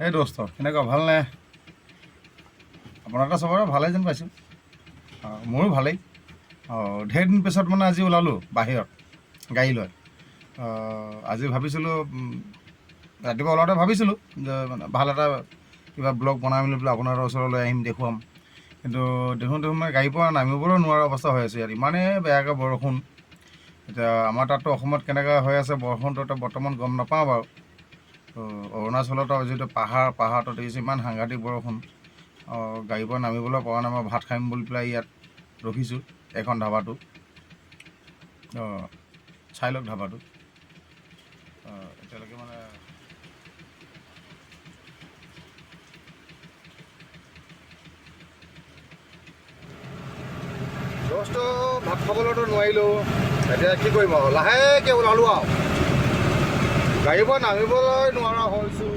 এই দোস্ত কেনেকুৱা ভালনে? আপোনাৰ এটা চবৰে ভালেই যেন পাইছোঁ। মোৰো ভালেই। ঢেৰ দিন পিছত মানে আজি ওলালোঁ বাহিৰত গাড়ী লৈ। আজি ভাবিছিলোঁ ৰাতিপুৱা ওলাওঁতে ভাবিছিলোঁ যে মানে ভাল এটা কিবা ব্লগ বনাই মেলি পেলাই আপোনাৰ ওচৰলৈ আহিম, দেখুৱাম। কিন্তু দেখোন মানে গাড়ীৰ পৰা নামিবলৈও নোৱাৰা অৱস্থা হৈ আছে ইয়াত, ইমানেই বেয়াকৈ বৰষুণ। এতিয়া আমাৰ তাততো অসমত কেনেকৈ হৈ আছে বৰষুণটো এতিয়া বৰ্তমান গম নাপাওঁ বাৰু। অৰুণাচলত যিটো পাহাৰটো দেখিছোঁ ইমান সাংঘাতিক বৰষুণ। গাড়ীৰ পৰা নামিবলৈ পৰা নাই। মই ভাত খাইম বুলি পেলাই ইয়াত ৰখিছোঁ এখন ধাবাটো। চাই লওক ধাবাটো। এতিয়ালৈকে মানে দোস্ত ভাত খাবলৈতো নোৱাৰিলোঁ। এতিয়া কি কৰিম আৰু, লাহেকৈ ওলালোঁ আৰু গাড়ীৰ পৰা নামিবলৈ নোৱাৰা হৈছোঁ।